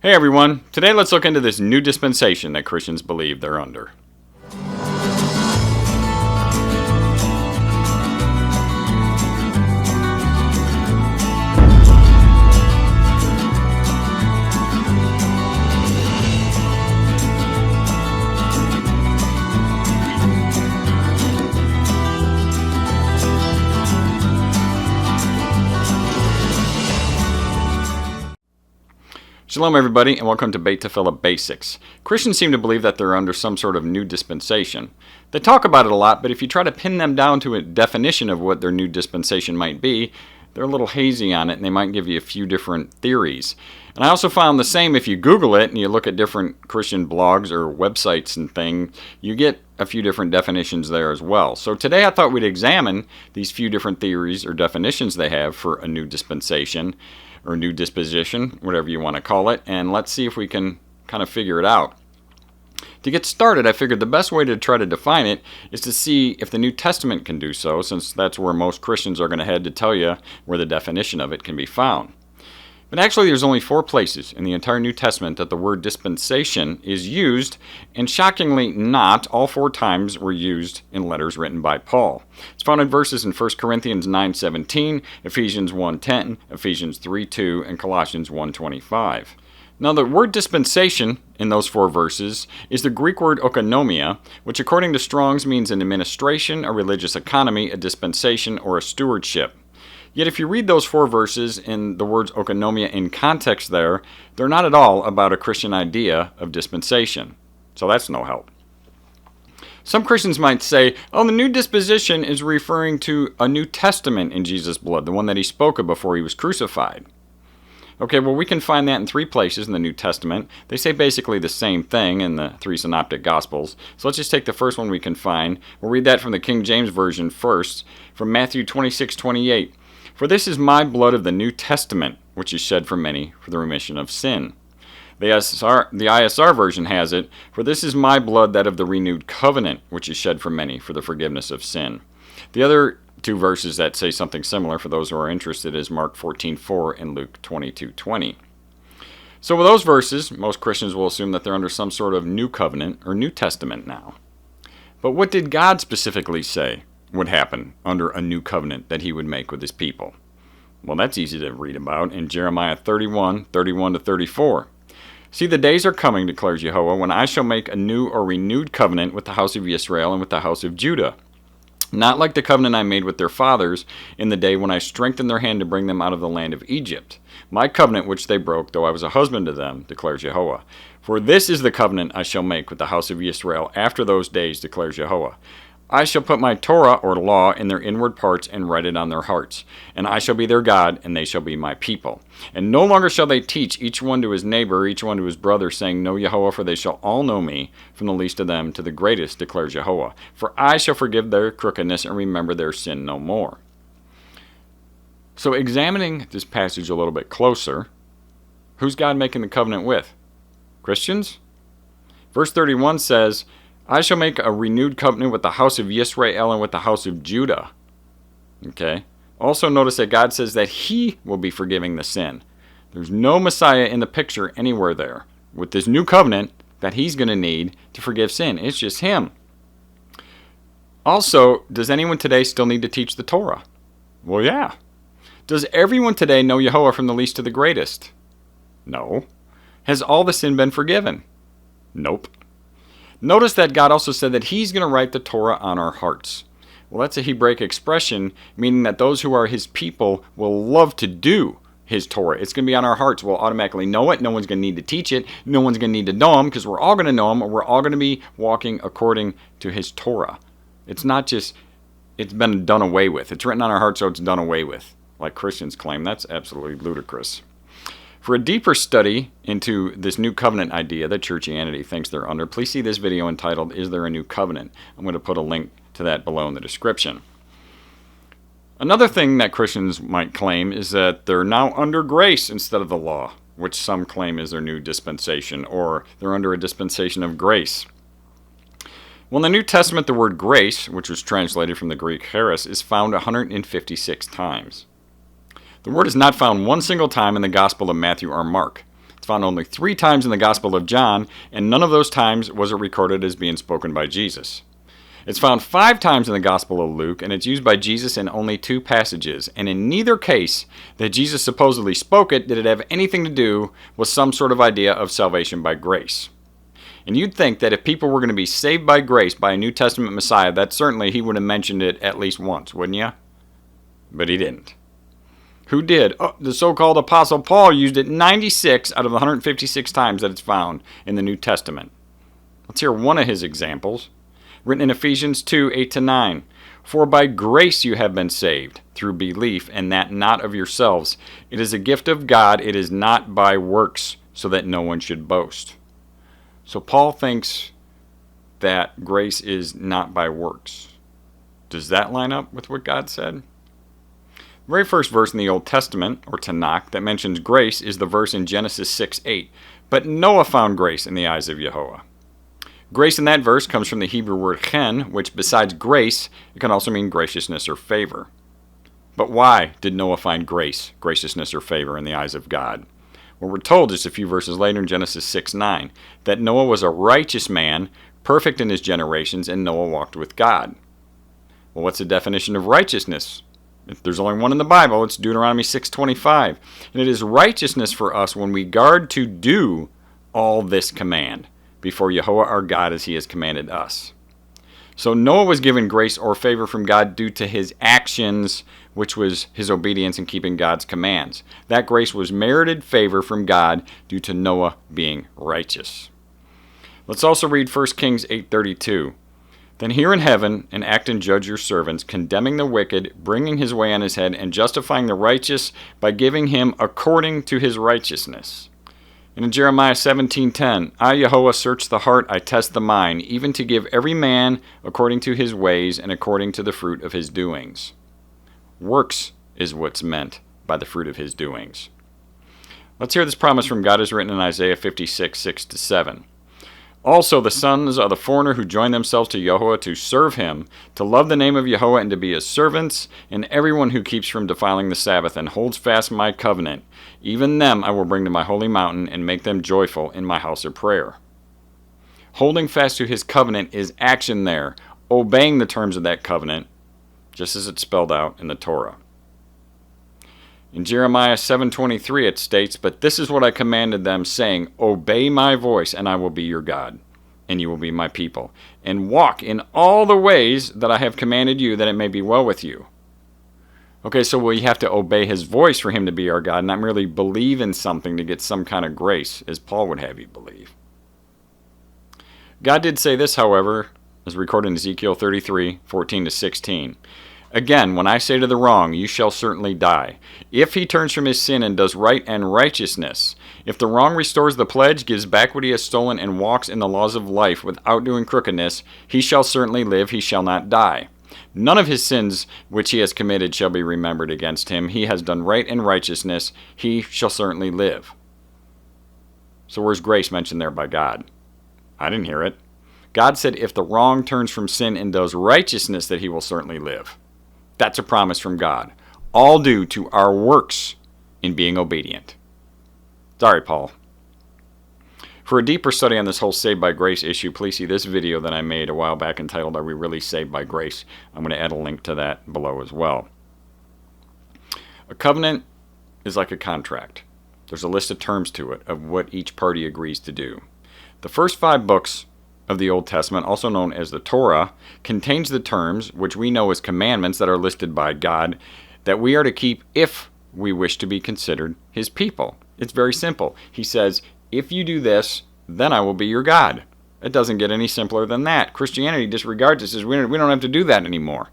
Hey everyone, today let's look into this new dispensation that Christians believe they're under. Shalom everybody, and welcome to Beit Tefillah Basics. Christians seem to believe that they're under some sort of new dispensation. They talk about it a lot, but if you try to pin them down to a definition of what their new dispensation might be, they're a little hazy on it, and they might give you a few different theories. And I also found the same if you Google it and you look at different Christian blogs or websites and things, you get a few different definitions there as well. So today I thought we'd examine these few different theories or definitions they have for a new dispensation, or new disposition, whatever you want to call it, and let's see if we can kind of figure it out. To get started, I figured the best way to try to define it is to see if the New Testament can do so, since that's where most Christians are going to head to tell you where the definition of it can be found. But actually, there's only 4 places in the entire New Testament that the word dispensation is used, and shockingly not all 4 times were used in letters written by Paul. It's found in verses in 1 Corinthians 9:17, Ephesians 1:10, Ephesians 3:2, and Colossians 1:25. Now, the word dispensation in those 4 verses is the Greek word oikonomia, which according to Strong's means an administration, a religious economy, a dispensation, or a stewardship. Yet if you read those 4 verses in the words oikonomia in context there, they're not at all about a Christian idea of dispensation. So that's no help. Some Christians might say, oh, the new disposition is referring to a New Testament in Jesus' blood, the one that he spoke of before he was crucified. Okay, well, we can find that in 3 places in the New Testament. They say basically the same thing in the 3 synoptic Gospels. So let's just take the first one we can find. We'll read that from the King James Version first, from Matthew 26:28. For this is my blood of the New Testament, which is shed for many for the remission of sin. The ISR version has it, for this is my blood, that of the renewed covenant, which is shed for many for the forgiveness of sin. The other 2 verses that say something similar for those who are interested is Mark 14:4 and Luke 22:20. So with those verses, most Christians will assume that they're under some sort of new covenant or New Testament now. But what did God specifically say would happen under a new covenant that he would make with his people? Well, that's easy to read about in Jeremiah 31:31-34. See, the days are coming, declares Jehovah, when I shall make a new or renewed covenant with the house of Israel and with the house of Judah. Not like the covenant I made with their fathers in the day when I strengthened their hand to bring them out of the land of Egypt. My covenant which they broke, though I was a husband to them, declares Jehovah. For this is the covenant I shall make with the house of Israel after those days, declares Jehovah. I shall put my Torah, or law, in their inward parts and write it on their hearts. And I shall be their God, and they shall be my people. And no longer shall they teach each one to his neighbor, each one to his brother, saying, Know Jehovah, for they shall all know me, from the least of them to the greatest, declares Jehovah. For I shall forgive their crookedness and remember their sin no more. So examining this passage a little bit closer, who's God making the covenant with? Christians? Verse 31 says, I shall make a renewed covenant with the house of yisra'el and with the house of Judah. Okay. Also notice that God says that he will be forgiving the sin. There's no Messiah in the picture anywhere there with this new covenant that he's going to need to forgive sin. It's just him. Also, does anyone today still need to teach the Torah? Well, yeah. Does everyone today know Yehovah from the least to the greatest? No. Has all the sin been forgiven? Nope. Notice that God also said that he's going to write the Torah on our hearts. Well, that's a Hebraic expression, meaning that those who are his people will love to do his Torah. It's going to be on our hearts. We'll automatically know it. No one's going to need to teach it. No one's going to need to know him, because we're all going to know him, or we're all going to be walking according to his Torah. It's not just, it's been done away with. It's written on our hearts, so it's done away with, like Christians claim. That's absolutely ludicrous. For a deeper study into this new covenant idea that churchianity thinks they're under, please see this video entitled, Is There a New Covenant? I'm going to put a link to that below in the description. Another thing that Christians might claim is that they're now under grace instead of the law, which some claim is their new dispensation, or they're under a dispensation of grace. Well, in the New Testament, the word grace, which was translated from the Greek charis, is found 156 times. The word is not found one single time in the Gospel of Matthew or Mark. It's found only 3 times in the Gospel of John, and none of those times was it recorded as being spoken by Jesus. It's found 5 times in the Gospel of Luke, and it's used by Jesus in only 2 passages. And in neither case that Jesus supposedly spoke it did it have anything to do with some sort of idea of salvation by grace. And you'd think that if people were going to be saved by grace by a New Testament Messiah, that certainly he would have mentioned it at least once, wouldn't you? But he didn't. Who did? Oh, the so-called Apostle Paul used it 96 out of the 156 times that it's found in the New Testament. Let's hear one of his examples. Written in Ephesians 2, 8-9. For by grace you have been saved, through belief, and that not of yourselves. It is a gift of God, it is not by works, so that no one should boast. So Paul thinks that grace is not by works. Does that line up with what God said? The very first verse in the Old Testament, or Tanakh, that mentions grace is the verse in Genesis 6:8. But Noah found grace in the eyes of Yehovah. Grace in that verse comes from the Hebrew word chen, which besides grace, it can also mean graciousness or favor. But why did Noah find grace, graciousness, or favor in the eyes of God? Well, we're told just a few verses later in Genesis 6:9 that Noah was a righteous man, perfect in his generations, and Noah walked with God. Well, what's the definition of righteousness? If there's only one in the Bible, it's Deuteronomy 6:25. And it is righteousness for us when we guard to do all this command before Yehovah our God as he has commanded us. So Noah was given grace or favor from God due to his actions, which was his obedience in keeping God's commands. That grace was merited favor from God due to Noah being righteous. Let's also read 1 Kings 8:32. Then hear in heaven and act and judge your servants, condemning the wicked, bringing his way on his head, and justifying the righteous by giving him according to his righteousness. And in Jeremiah 17:10, I, Yehovah, search the heart, I test the mind, even to give every man according to his ways and according to the fruit of his doings. Works is what's meant by the fruit of his doings. Let's hear this promise from God as written in Isaiah 56, 6-7. Also the sons of the foreigner who join themselves to Yehovah to serve him, to love the name of Yehovah and to be his servants, and everyone who keeps from defiling the Sabbath and holds fast my covenant, even them I will bring to my holy mountain and make them joyful in my house of prayer. Holding fast to his covenant is action there, obeying the terms of that covenant, just as it's spelled out in the Torah. In Jeremiah 7:23 it states, But this is what I commanded them, saying, Obey my voice, and I will be your God, and you will be my people, and walk in all the ways that I have commanded you, that it may be well with you. Okay, so we have to obey his voice for him to be our God, not merely believe in something to get some kind of grace, as Paul would have you believe. God did say this, however, as recorded in Ezekiel 33, 14-16. Again, when I say to the wrong, you shall certainly die. If he turns from his sin and does right and righteousness, if the wrong restores the pledge, gives back what he has stolen, and walks in the laws of life without doing crookedness, he shall certainly live, he shall not die. None of his sins which he has committed shall be remembered against him. He has done right and righteousness, he shall certainly live. So where's grace mentioned there by God? I didn't hear it. God said if the wrong turns from sin and does righteousness, that he will certainly live. That's a promise from God, all due to our works in being obedient. Sorry, Paul. For a deeper study on this whole saved by grace issue, please see this video that I made a while back entitled, Are We Really Saved by Grace? I'm going to add a link to that below as well. A covenant is like a contract. There's a list of terms to it of what each party agrees to do. The first 5 books of the Old Testament, also known as the Torah, contains the terms, which we know as commandments that are listed by God, that we are to keep if we wish to be considered his people. It's very simple. He says, if you do this, then I will be your God. It doesn't get any simpler than that. Christianity disregards it, says we don't have to do that anymore.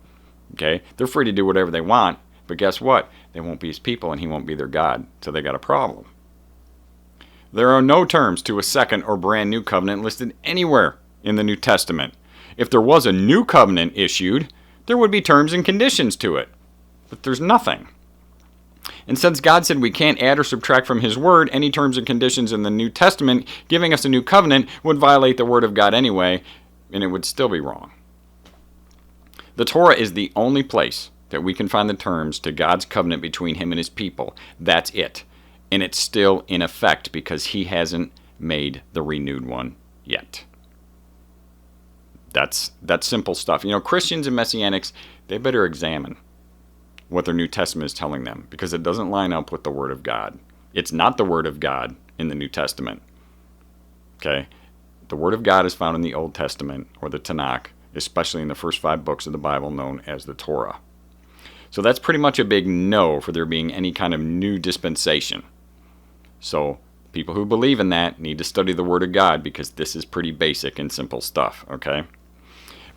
Okay? They're free to do whatever they want, but guess what? They won't be his people and he won't be their God, so they got a problem. There are no terms to a second or brand new covenant listed anywhere in the New Testament. If there was a new covenant issued, there would be terms and conditions to it. But there's nothing. And since God said we can't add or subtract from his word, any terms and conditions in the New Testament giving us a new covenant would violate the word of God anyway, and it would still be wrong. The Torah is the only place that we can find the terms to God's covenant between him and his people. That's it. and it's still in effect because he hasn't made the renewed one yet. That's simple stuff. Christians and Messianics, they better examine what their New Testament is telling them, because it doesn't line up with the Word of God. It's not the Word of God in the New Testament. Okay? The Word of God is found in the Old Testament, or the Tanakh, especially in the first 5 books of the Bible known as the Torah. So that's pretty much a big no for there being any kind of new dispensation. So people who believe in that need to study the Word of God, because this is pretty basic and simple stuff, okay?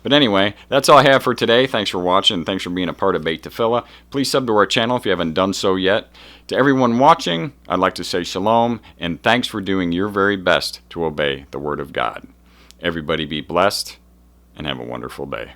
But anyway, that's all I have for today. Thanks for watching, and thanks for being a part of Beit Tefillah. Please sub to our channel if you haven't done so yet. To everyone watching, I'd like to say shalom, and thanks for doing your very best to obey the Word of God. Everybody be blessed, and have a wonderful day.